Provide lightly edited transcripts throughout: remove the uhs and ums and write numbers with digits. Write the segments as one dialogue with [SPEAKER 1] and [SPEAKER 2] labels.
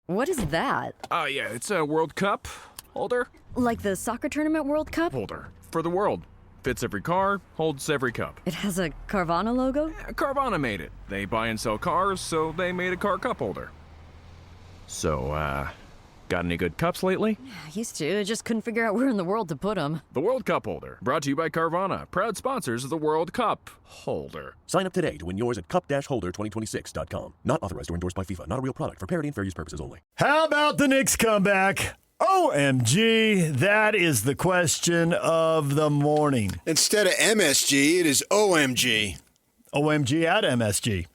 [SPEAKER 1] What is that?
[SPEAKER 2] Yeah, it's a World Cup holder.
[SPEAKER 1] Like the soccer tournament World Cup?
[SPEAKER 2] Holder. For the world. Fits every car, holds every cup.
[SPEAKER 1] It has a Carvana logo?
[SPEAKER 2] Carvana made it. They buy and sell cars, so they made a car cup holder. So, got any good cups lately?
[SPEAKER 1] I used to, just couldn't figure out where in the world to put them.
[SPEAKER 2] The World Cup holder, brought to you by Carvana, proud sponsors of the World Cup holder.
[SPEAKER 3] Sign up today to win yours at cup-holder2026.com. Not authorized or endorsed by FIFA. Not a real product. For parity and fair use purposes only.
[SPEAKER 4] How about the Knicks comeback? OMG, that is the question of the morning.
[SPEAKER 5] Instead of MSG, it is OMG.
[SPEAKER 4] OMG at MSG.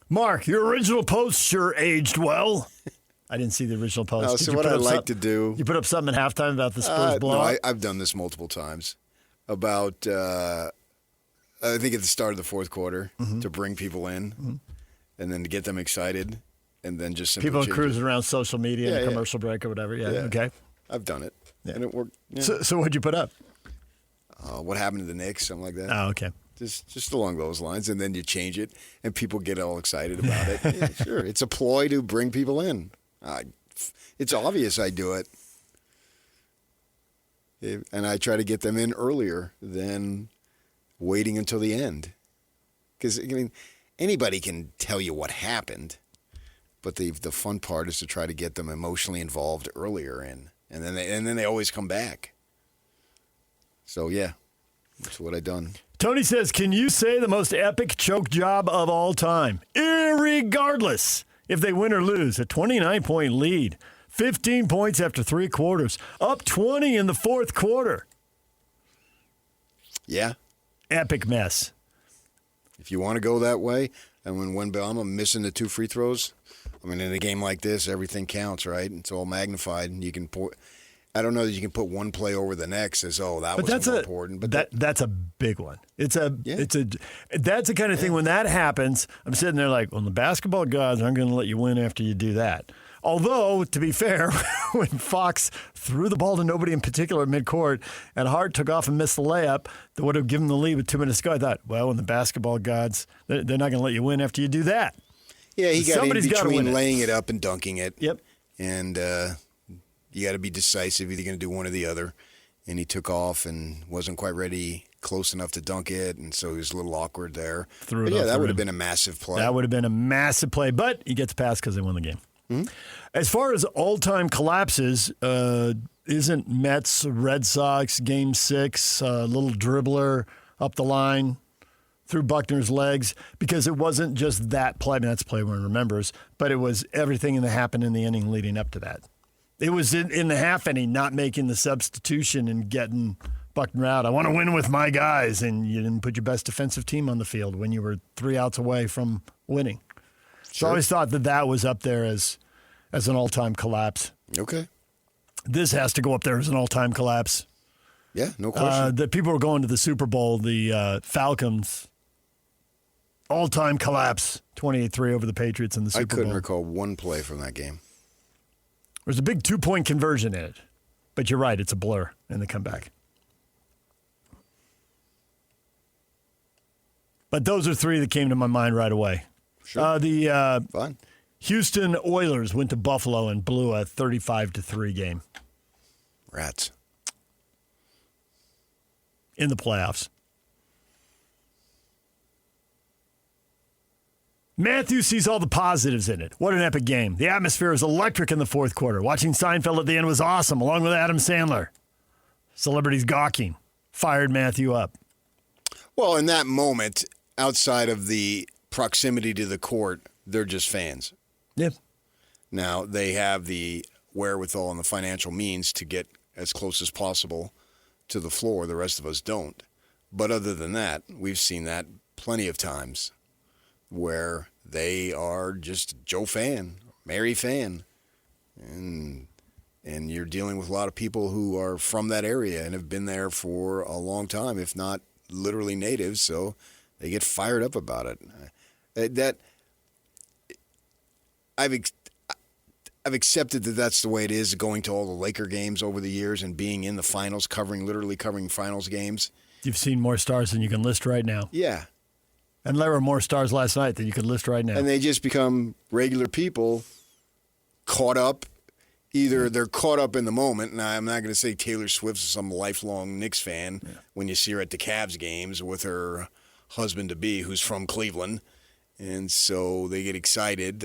[SPEAKER 4] Mark, your original post sure aged well. I didn't see the original post.
[SPEAKER 5] No, so what I like to do...
[SPEAKER 4] You put up something at halftime about the Spurs blowout?
[SPEAKER 5] No, I've done this multiple times. About, I think at the start of the fourth quarter, to bring people in, and then to get them excited, and then just simply
[SPEAKER 4] people cruising around social media in a commercial break or whatever. Yeah, okay.
[SPEAKER 5] I've done it, and it worked. Yeah.
[SPEAKER 4] So what'd you put up?
[SPEAKER 5] What happened to the Knicks, something like that.
[SPEAKER 4] Oh, okay.
[SPEAKER 5] Just along those lines, and then you change it, and people get all excited about it. Yeah, sure, it's a ploy to bring people in. It's obvious I do it. And I try to get them in earlier than waiting until the end. Because, I mean, anybody can tell you what happened, but the fun part is to try to get them emotionally involved earlier, and then they always come back. So, yeah, that's what I done.
[SPEAKER 4] Tony says, can you say the most epic choke job of all time? Irregardless if they win or lose, a 29-point lead, 15 points after 3 quarters, up 20 in the fourth quarter.
[SPEAKER 5] Yeah.
[SPEAKER 4] Epic mess.
[SPEAKER 5] If you want to go that way, and when Wembanyama missing the 2 free throws, I mean, in a game like this, everything counts, right? It's all magnified, and you can I don't know that you can put one play over the next as that was more important. But
[SPEAKER 4] that's a big one. That's the kind of thing when that happens. I'm sitting there like, well, the basketball gods aren't going to let you win after you do that. Although, to be fair, when Fox threw the ball to nobody in particular at midcourt and Hart took off and missed the layup that would have given the lead with 2 minutes to go, I thought, well, when the basketball gods, they're not going to let you win after you do that.
[SPEAKER 5] Yeah, he got
[SPEAKER 4] Somebody's
[SPEAKER 5] in between
[SPEAKER 4] gotta
[SPEAKER 5] laying it up and dunking it.
[SPEAKER 4] Yep.
[SPEAKER 5] And you got to be decisive, either going to do one or the other. And he took off and wasn't quite ready, close enough to dunk it, and so he was a little awkward there. That would have been a massive play.
[SPEAKER 4] That would have been a massive play, but he gets past because they won the game.
[SPEAKER 5] Mm-hmm.
[SPEAKER 4] As far as all-time collapses, isn't Mets, Red Sox, Game 6, little dribbler up the line through Buckner's legs? Because it wasn't just that play. I mean, that's a play one remembers, but it was everything that happened in the inning leading up to that. It was in the half inning, not making the substitution and getting Buckner out. I want to win with my guys, and you didn't put your best defensive team on the field when you were 3 outs away from winning. So I always thought that was up there as an all-time collapse.
[SPEAKER 5] Okay.
[SPEAKER 4] This has to go up there as an all-time collapse.
[SPEAKER 5] Yeah, no question.
[SPEAKER 4] The people were going to the Super Bowl, the Falcons, all-time collapse, 28-3 over the Patriots in the Super Bowl.
[SPEAKER 5] I couldn't recall one play from that game.
[SPEAKER 4] There's a big 2-point conversion in it. But you're right, it's a blur in the comeback. But those are 3 that came to my mind right away.
[SPEAKER 5] Sure.
[SPEAKER 4] Fine. Houston Oilers went to Buffalo and blew a 35-3 game.
[SPEAKER 5] Rats.
[SPEAKER 4] In the playoffs. Matthew sees all the positives in it. What an epic game. The atmosphere was electric in the fourth quarter. Watching Seinfeld at the end was awesome, along with Adam Sandler. Celebrities gawking. Fired Matthew up.
[SPEAKER 5] Well, in that moment, outside of the proximity to the court, they're just fans.
[SPEAKER 4] Yeah.
[SPEAKER 5] Now, they have the wherewithal and the financial means to get as close as possible to the floor. The rest of us don't. But other than that, we've seen that plenty of times where they are just Joe fan, Mary fan. And you're dealing with a lot of people who are from that area and have been there for a long time, if not literally natives, so they get fired up about it. I've accepted that that's the way it is, going to all the Laker games over the years and being in the finals, literally covering finals games.
[SPEAKER 4] You've seen more stars than you can list right now.
[SPEAKER 5] Yeah.
[SPEAKER 4] And there were more stars last night than you could list right now.
[SPEAKER 5] And they just become regular people caught up. Either they're caught up in the moment, and I'm not going to say Taylor Swift's some lifelong Knicks fan when you see her at the Cavs games with her husband-to-be who's from Cleveland, and so they get excited.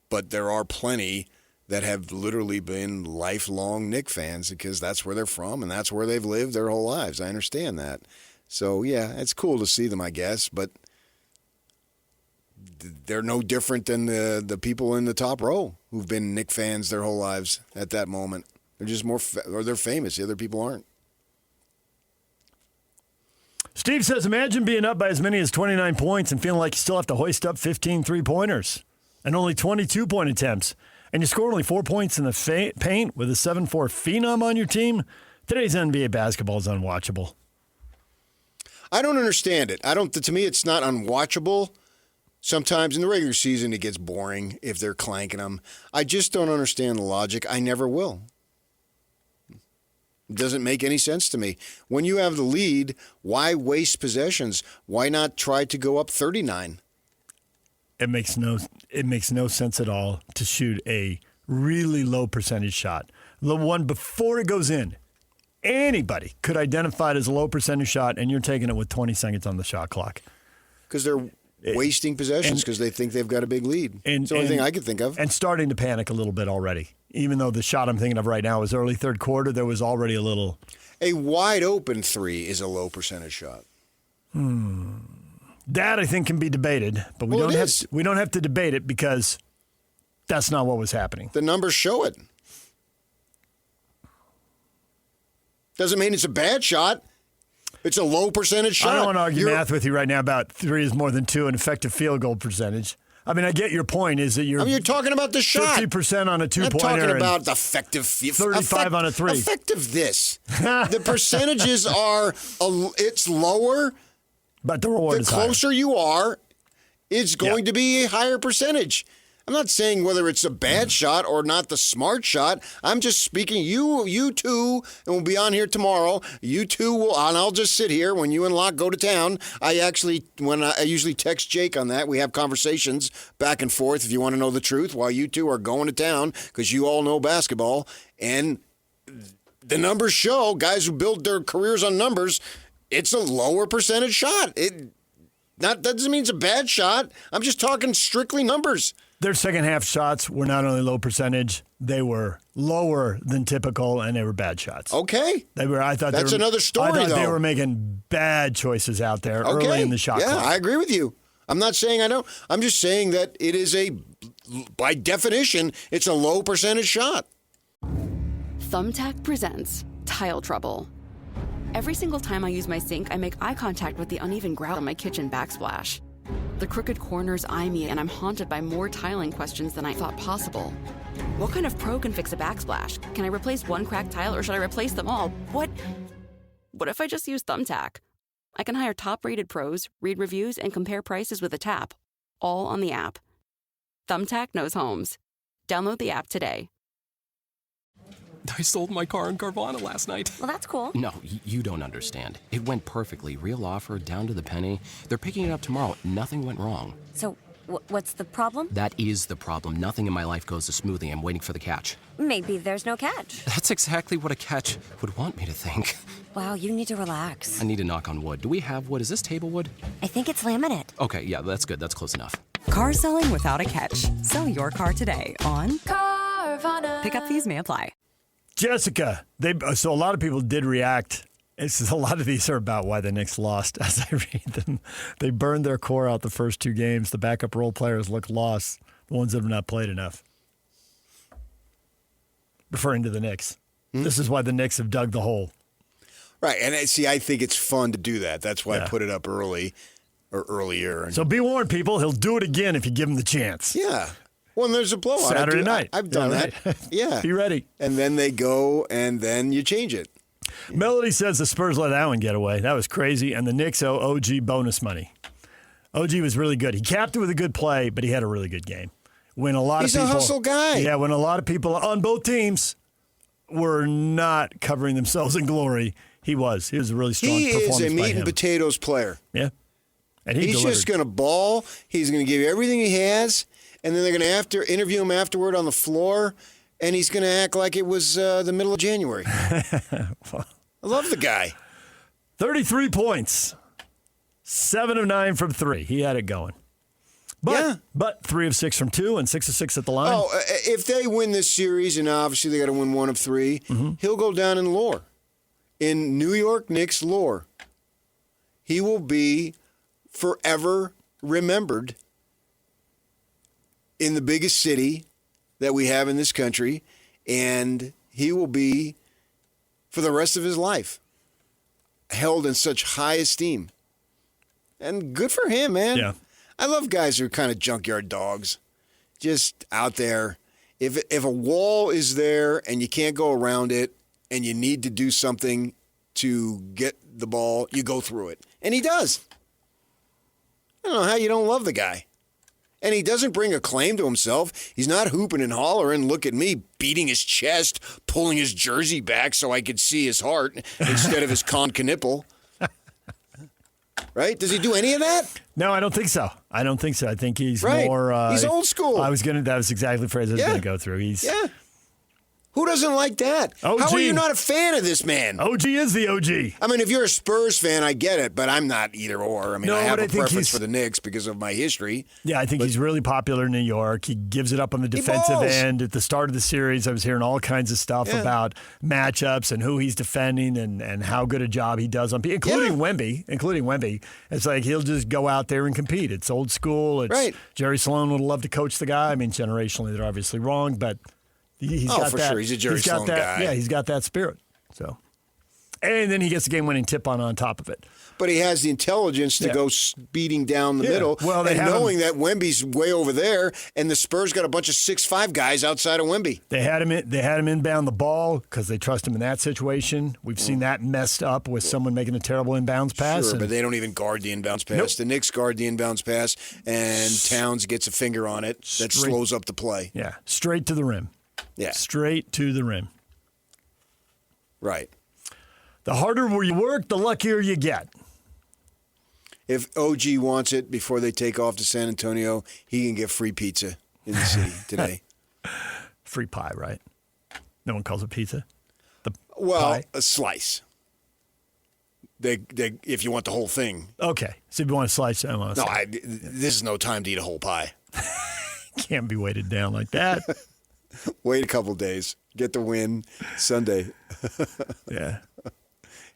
[SPEAKER 5] But there are plenty that have literally been lifelong Knicks fans because that's where they're from and that's where they've lived their whole lives. I understand that. So, yeah, it's cool to see them, I guess, but they're no different than the people in the top row who've been Knicks fans their whole lives at that moment. They're just or they're famous. The other people aren't.
[SPEAKER 4] Steve says, imagine being up by as many as 29 points and feeling like you still have to hoist up 15 three-pointers and only 22 point attempts. And you score only 4 points in the paint with a 7-4 phenom on your team. Today's NBA basketball is unwatchable.
[SPEAKER 5] I don't understand it. To me, it's not unwatchable. Sometimes in the regular season, it gets boring if they're clanking them. I just don't understand the logic. I never will. It doesn't make any sense to me. When you have the lead, why waste possessions? Why not try to go up 39?
[SPEAKER 4] It makes no sense at all to shoot a really low percentage shot. The one before it goes in, anybody could identify it as a low percentage shot, and you're taking it with 20 seconds on the shot clock.
[SPEAKER 5] Because they're wasting possessions because they think they've got a big lead. It's the only thing I could think of.
[SPEAKER 4] And starting to panic a little bit already. Even though the shot I'm thinking of right now is early third quarter, there was already a little.
[SPEAKER 5] A wide open three is a low percentage shot.
[SPEAKER 4] That I think can be debated, but we don't have to debate it because that's not what was happening.
[SPEAKER 5] The numbers show it. Doesn't mean it's a bad shot. It's a low percentage shot.
[SPEAKER 4] I don't want to argue math with you right now about 3 is more than 2 and effective field goal percentage. I mean, I get your point is that you're
[SPEAKER 5] talking about the shot.
[SPEAKER 4] 50% on a two-pointer.
[SPEAKER 5] I'm talking about the effective
[SPEAKER 4] 35 on a three.
[SPEAKER 5] Effective this. The percentages are, it's lower.
[SPEAKER 4] But the reward is higher.
[SPEAKER 5] The closer you are, it's going to be a higher percentage. I'm not saying whether it's a bad shot or not the smart shot. I'm just speaking, you two, and we'll be on here tomorrow. You two will, and I'll just sit here when you and Locke go to town. I usually text Jake on that. We have conversations back and forth if you want to know the truth while you two are going to town because you all know basketball. And the numbers show guys who build their careers on numbers, it's a lower percentage shot. That doesn't mean it's a bad shot. I'm just talking strictly numbers.
[SPEAKER 4] Their second half shots were not only low percentage, they were lower than typical, and they were bad shots.
[SPEAKER 5] Okay.
[SPEAKER 4] That's
[SPEAKER 5] another story,
[SPEAKER 4] I thought
[SPEAKER 5] though.
[SPEAKER 4] They were making bad choices out there early in the shot clock.
[SPEAKER 5] Yeah, I agree with you. I'm not saying I don't. I'm just saying that it is by definition, it's a low percentage shot.
[SPEAKER 6] Thumbtack presents Tile Trouble. Every single time I use my sink, I make eye contact with the uneven grout on my kitchen backsplash. The crooked corners eye me, and I'm haunted by more tiling questions than I thought possible. What kind of pro can fix a backsplash? Can I replace one cracked tile, or should I replace them all? What if I just use Thumbtack? I can hire top-rated pros, read reviews, and compare prices with a tap, all on the app. Thumbtack knows homes. Download the app today.
[SPEAKER 7] I sold my car in Carvana last night.
[SPEAKER 8] Well, that's cool.
[SPEAKER 7] No, you don't understand. It went perfectly. Real offer, down to the penny. They're picking it up tomorrow. Nothing went wrong.
[SPEAKER 8] So, what's the problem?
[SPEAKER 7] That is the problem. Nothing in my life goes as smoothly. I'm waiting for the catch.
[SPEAKER 8] Maybe there's no catch.
[SPEAKER 7] That's exactly what a catch would want me to think.
[SPEAKER 8] Wow, you need to relax.
[SPEAKER 7] I need to knock on wood. Do we have wood? Is this table wood?
[SPEAKER 8] I think it's laminate.
[SPEAKER 7] Okay, yeah, that's good. That's close enough.
[SPEAKER 9] Car selling without a catch. Sell your car today on Carvana. Pickup fees may apply.
[SPEAKER 4] Jessica, so a lot of people did react. A lot of these are about why the Knicks lost. As I read them, they burned their core out the first 2 games. The backup role players look lost. The ones that have not played enough. Referring to the Knicks. This is why the Knicks have dug the hole.
[SPEAKER 5] Right, and see, I think it's fun to do that. That's why I put it up early or earlier.
[SPEAKER 4] So be warned, people. He'll do it again if you give him the chance.
[SPEAKER 5] Yeah. When there's a blowout.
[SPEAKER 4] Saturday night.
[SPEAKER 5] I've done that. Yeah.
[SPEAKER 4] Be ready.
[SPEAKER 5] And then they go, and then you change it.
[SPEAKER 4] Melody says the Spurs let that one get away. That was crazy. And the Knicks owe OG bonus money. OG was really good. He capped it with a good play, but he had a really good game.
[SPEAKER 5] He's a hustle guy.
[SPEAKER 4] Yeah, when a lot of people on both teams were not covering themselves in glory, he was. He was a really strong performance by him.
[SPEAKER 5] He is a meat and potatoes player.
[SPEAKER 4] Yeah. And
[SPEAKER 5] he's
[SPEAKER 4] delivered.
[SPEAKER 5] just going to ball. He's going to give you everything he has. and then they're going to interview him afterward on the floor, and he's going to act like it was the middle of January. I love the guy.
[SPEAKER 4] 33 points. 7 of 9 from 3. He had it going. But 3 of 6 from 2 and 6 of 6 at the line.
[SPEAKER 5] Oh, if they win this series, and obviously they got to win 1 of 3, he'll go down in lore. In New York Knicks lore. He will be forever remembered in the biggest city that we have in this country, and he will be, for the rest of his life, held in such high esteem. And good for him, man.
[SPEAKER 4] Yeah.
[SPEAKER 5] I love guys who are kind of junkyard dogs, just out there. If a wall is there and you can't go around it and you need to do something to get the ball, you go through it. And he does. I don't know how you don't love the guy. And he doesn't bring a claim to himself. He's not hooping and hollering, look at me, beating his chest, pulling his jersey back so I could see his heart instead of his con nipple. Right? Does he do any of that?
[SPEAKER 4] No, I don't think so. I think he's
[SPEAKER 5] right.
[SPEAKER 4] more...
[SPEAKER 5] he's old school.
[SPEAKER 4] that was exactly the phrase I was going to go through.
[SPEAKER 5] Yeah. Who doesn't like that?
[SPEAKER 4] OG.
[SPEAKER 5] How are you not a fan of this man?
[SPEAKER 4] OG is the OG.
[SPEAKER 5] I mean, if you're a Spurs fan, I get it, but I'm not either or. I mean, I have a preference for the Knicks because of my history.
[SPEAKER 4] Yeah, I think he's really popular in New York. He gives it up on the defensive end. At the start of the series, I was hearing all kinds of stuff about matchups and who he's defending and how good a job he does on people, including Wemby. It's like he'll just go out there and compete. It's old school. It's Jerry Sloan would love to coach the guy. I mean, generationally, they're obviously wrong, but... He's got
[SPEAKER 5] for
[SPEAKER 4] that,
[SPEAKER 5] sure. He's a Jerry Sloan guy.
[SPEAKER 4] Yeah, he's got that spirit. So, and then he gets the game-winning tip on top of it.
[SPEAKER 5] But he has the intelligence to go speeding down the middle,
[SPEAKER 4] well,
[SPEAKER 5] and knowing that Wemby's way over there, and the Spurs got a bunch of 6'5" guys outside of Wemby.
[SPEAKER 4] They had him inbound the ball because they trust him in that situation. We've seen that messed up with someone making a terrible inbounds pass.
[SPEAKER 5] Sure, but they don't even guard the inbounds pass.
[SPEAKER 4] Nope.
[SPEAKER 5] The Knicks guard the inbounds pass, and Towns gets a finger on it. That slows up the play.
[SPEAKER 4] Yeah, straight to the rim.
[SPEAKER 5] Yeah.
[SPEAKER 4] Straight to the rim.
[SPEAKER 5] Right.
[SPEAKER 4] The harder you work, the luckier you get.
[SPEAKER 5] If OG wants it before they take off to San Antonio, he can get free pizza in the city today.
[SPEAKER 4] Free pie, right? No one calls it pizza.
[SPEAKER 5] Pie? A slice. They if you want the whole thing.
[SPEAKER 4] Okay. So if you want a slice, I want a slice.
[SPEAKER 5] This is no time to eat a whole pie.
[SPEAKER 4] Can't be weighted down like that.
[SPEAKER 5] Wait a couple days. Get the win Sunday.
[SPEAKER 4] Yeah.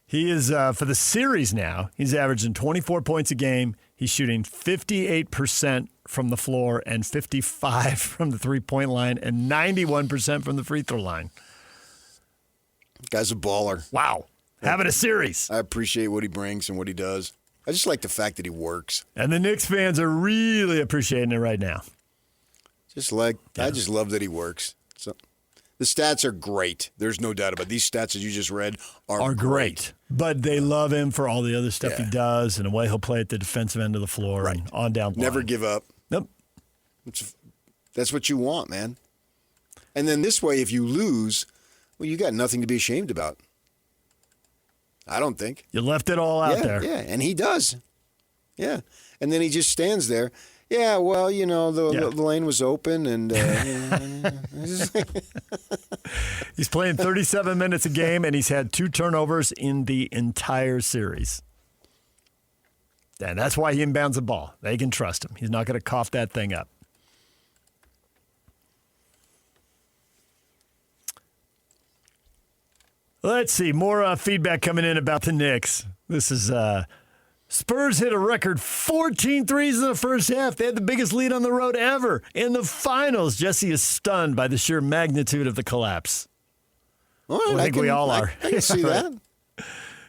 [SPEAKER 4] He is, for the series now, he's averaging 24 points a game. He's shooting 58% from the floor and 55% from the three-point line and 91% from the free throw line.
[SPEAKER 5] Guy's a baller.
[SPEAKER 4] Wow. Having a series.
[SPEAKER 5] I appreciate what he brings and what he does. I just like the fact that he works.
[SPEAKER 4] And the Knicks fans are really appreciating it right now.
[SPEAKER 5] I just love that he works. So the stats are great. There's no doubt about it. These stats that you just read are great.
[SPEAKER 4] But they love him for all the other stuff he does and the way he'll play at the defensive end of the floor and on down the
[SPEAKER 5] Never
[SPEAKER 4] line.
[SPEAKER 5] give up.
[SPEAKER 4] Nope.
[SPEAKER 5] That's what you want, man. And then this way, if you lose, well, you got nothing to be ashamed about. I don't think.
[SPEAKER 4] You left it all out there.
[SPEAKER 5] Yeah, and he does. Yeah. And then he just stands there. Yeah, well, the lane was open, and
[SPEAKER 4] he's playing 37 minutes a game, and he's had 2 turnovers in the entire series. And that's why he inbounds the ball. They can trust him. He's not going to cough that thing up. Let's see. More feedback coming in about the Knicks. This is... Spurs hit a record 14 threes in the first half. They had the biggest lead on the road ever. In the finals, Jesse is stunned by the sheer magnitude of the collapse.
[SPEAKER 5] All right,
[SPEAKER 4] I think we all are.
[SPEAKER 5] I can see that.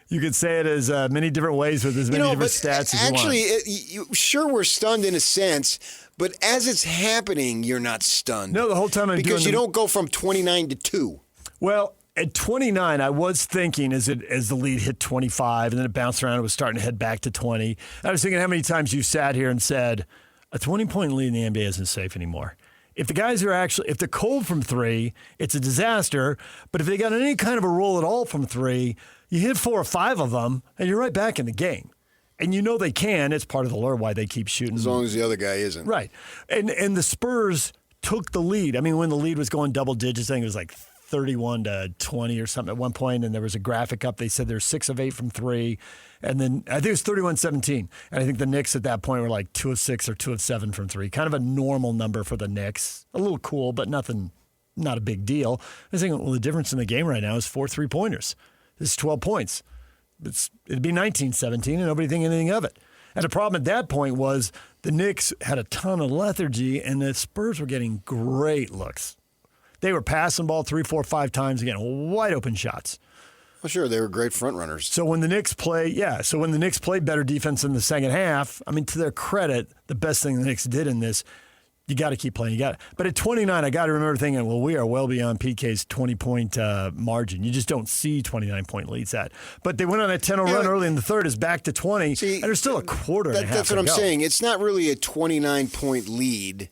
[SPEAKER 4] You could say it as many different ways with as many different stats as
[SPEAKER 5] you want. Sure, we're stunned in a sense, but as it's happening, you're not stunned.
[SPEAKER 4] No, the whole time
[SPEAKER 5] because you don't go from 29 to 2.
[SPEAKER 4] Well, at 29, I was thinking as the lead hit 25 and then it bounced around, it was starting to head back to 20. I was thinking how many times you've sat here and said, a 20-point lead in the NBA isn't safe anymore. If the guys are if they're cold from 3, it's a disaster. But if they got any kind of a roll at all from 3, you hit 4 or 5 of them and you're right back in the game. And you know they can. It's part of the lure why they keep shooting.
[SPEAKER 5] As long as the other guy isn't.
[SPEAKER 4] Right. And the Spurs took the lead. I mean, when the lead was going double digits, I think it was like 31-20 or something at one point, and there was a graphic up. They said they're 6 of 8 from 3. And then I think it was 31-17. And I think the Knicks at that point were like 2 of 6 or 2 of 7 from 3. Kind of a normal number for the Knicks. A little cool, but not a big deal. I think the difference in the game right now is 4 3-pointers. It's 12 points. It'd be 19-17, and nobody think anything of it. And the problem at that point was the Knicks had a ton of lethargy, and the Spurs were getting great looks. They were passing the ball 3, 4, 5 times, again, wide open shots.
[SPEAKER 5] Well, sure, they were great front runners.
[SPEAKER 4] So when the Knicks played better defense in the second half, I mean, to their credit, the best thing the Knicks did in this, you got to keep playing. But at 29, I got to remember thinking, well, we are well beyond PK's 20-point margin. You just don't see 29-point leads at. But they went on a 10-0 run early in the third. It's back to 20.
[SPEAKER 5] See,
[SPEAKER 4] and there's still a quarter and a half
[SPEAKER 5] That's what
[SPEAKER 4] to
[SPEAKER 5] I'm
[SPEAKER 4] go.
[SPEAKER 5] saying. It's not really a 29-point lead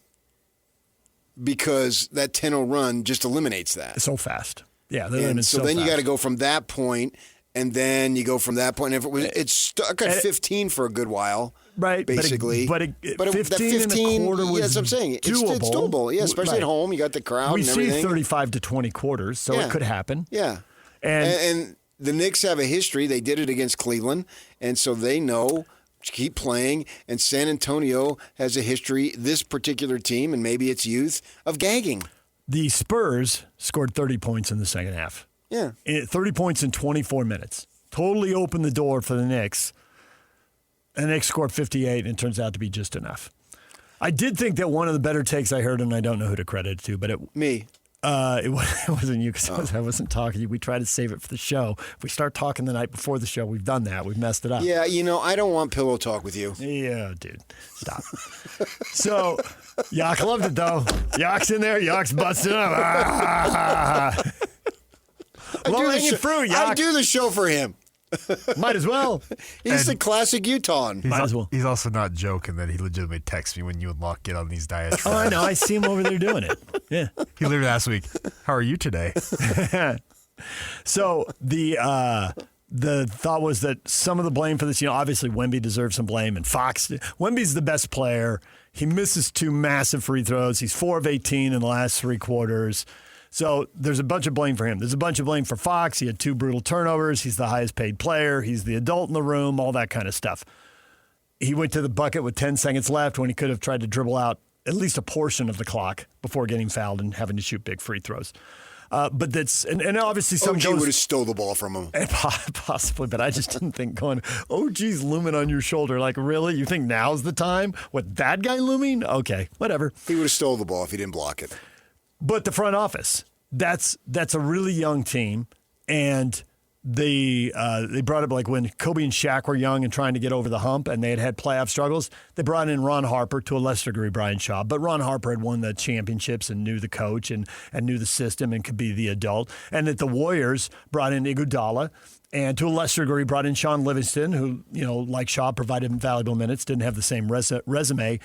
[SPEAKER 5] because that 10-0 run just eliminates that.
[SPEAKER 4] So fast. Yeah.
[SPEAKER 5] And so then you got to go from that point, and then you go from that point. It's stuck at 15 for a good while.
[SPEAKER 4] Right,
[SPEAKER 5] basically.
[SPEAKER 4] But 15 and a quarter was
[SPEAKER 5] that's what I'm saying. It's doable. Yeah, especially at home. You got the crowd and everything.
[SPEAKER 4] We see 35 to 20 quarters, so it could happen.
[SPEAKER 5] Yeah.
[SPEAKER 4] And
[SPEAKER 5] the Knicks have a history. They did it against Cleveland, and so they know to keep playing. And San Antonio has a history, this particular team, and maybe its youth, of gagging.
[SPEAKER 4] The Spurs scored 30 points in the second half.
[SPEAKER 5] Yeah.
[SPEAKER 4] 30 points in 24 minutes. Totally opened the door for the Knicks. And the Knicks scored 58, and it turns out to be just enough. I did think that one of the better takes I heard, and I don't know who to credit it to, but
[SPEAKER 5] Me.
[SPEAKER 4] It wasn't you because I wasn't talking. We try to save it for the show. If we start talking the night before the show, we've done that. We've messed it up.
[SPEAKER 5] Yeah, I don't want pillow talk with you.
[SPEAKER 4] Yeah, dude. Stop. So, Yak loved it, though. Yak's in there. Yak's busting up. Low-hanging fruit, Yak.
[SPEAKER 5] I do the show for him.
[SPEAKER 4] Might as well.
[SPEAKER 5] He's the classic Utah.
[SPEAKER 4] Might as well.
[SPEAKER 10] He's also not joking that he legitimately texts me when you and Locke get on these diatribes.
[SPEAKER 4] Oh, I know. I see him over there doing it. Yeah.
[SPEAKER 10] He literally asked me, "How are you today?"
[SPEAKER 4] So the thought was that some of the blame for this, obviously Wemby deserves some blame, and Fox. Wemby's the best player. He misses 2 massive free throws. He's 4 of 18 in the last 3 quarters. So there's a bunch of blame for him. There's a bunch of blame for Fox. He had 2 brutal turnovers. He's the highest paid player. He's the adult in the room, all that kind of stuff. He went to the bucket with 10 seconds left when he could have tried to dribble out at least a portion of the clock before getting fouled and having to shoot big free throws. But that's, and obviously some
[SPEAKER 5] OG would have stole the ball from him.
[SPEAKER 4] Possibly, but I just didn't think OG's looming on your shoulder. Like, really? You think now's the time? With that guy looming? Okay, whatever.
[SPEAKER 5] He would have stole the ball if he didn't block it.
[SPEAKER 4] But the front office, that's a really young team, and they brought up like when Kobe and Shaq were young and trying to get over the hump, and they had playoff struggles. They brought in Ron Harper, to a lesser degree Brian Shaw, but Ron Harper had won the championships and knew the coach and knew the system and could be the adult. And that the Warriors brought in Iguodala, and to a lesser degree brought in Sean Livingston, who like Shaw provided valuable minutes, didn't have the same resume.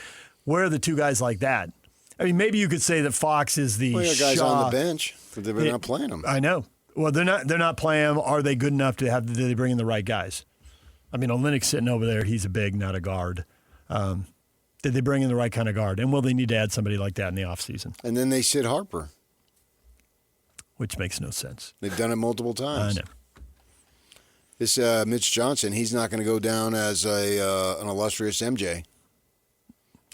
[SPEAKER 4] Where are the 2 guys like that? I mean, maybe you could say that Fox is the
[SPEAKER 5] guys
[SPEAKER 4] Shaw.
[SPEAKER 5] on the bench, but they're not playing them.
[SPEAKER 4] I know. Well, they're not playing them. Are they good enough to have? Did they bring in the right guys? I mean, Olynyk's sitting over there. He's a big, not a guard. Did they bring in the right kind of guard? And will they need to add somebody like that in the offseason?
[SPEAKER 5] And then they sit Harper.
[SPEAKER 4] Which makes no sense.
[SPEAKER 5] They've done it multiple times.
[SPEAKER 4] I know.
[SPEAKER 5] This Mitch Johnson, he's not going to go down as an illustrious MJ.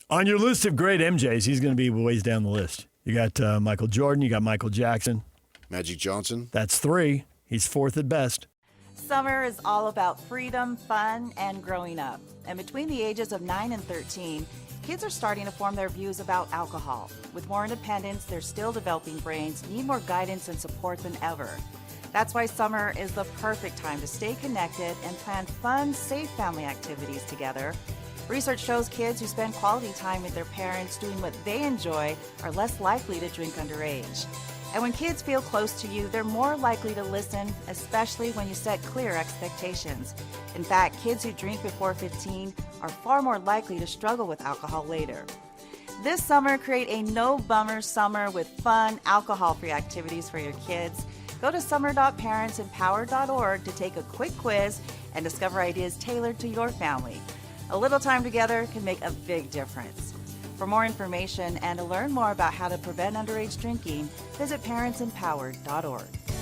[SPEAKER 4] On your list of great MJs, he's going to be ways down the list. You got Michael Jordan. You got Michael Jackson.
[SPEAKER 5] Magic Johnson.
[SPEAKER 4] That's 3. He's 4th at best.
[SPEAKER 11] Summer is all about freedom, fun, and growing up. And between the ages of 9 and 13, kids are starting to form their views about alcohol. With more independence, their still developing brains need more guidance and support than ever. That's why summer is the perfect time to stay connected and plan fun, safe family activities together. Research shows kids who spend quality time with their parents doing what they enjoy are less likely to drink underage. And when kids feel close to you, they're more likely to listen, especially when you set clear expectations. In fact, kids who drink before 15 are far more likely to struggle with alcohol later. This summer, create a no-bummer summer with fun, alcohol-free activities for your kids. Go to summer.parentsempowered.org to take a quick quiz and discover ideas tailored to your family. A little time together can make a big difference. For more information and to learn more about how to prevent underage drinking, visit parentsempowered.org.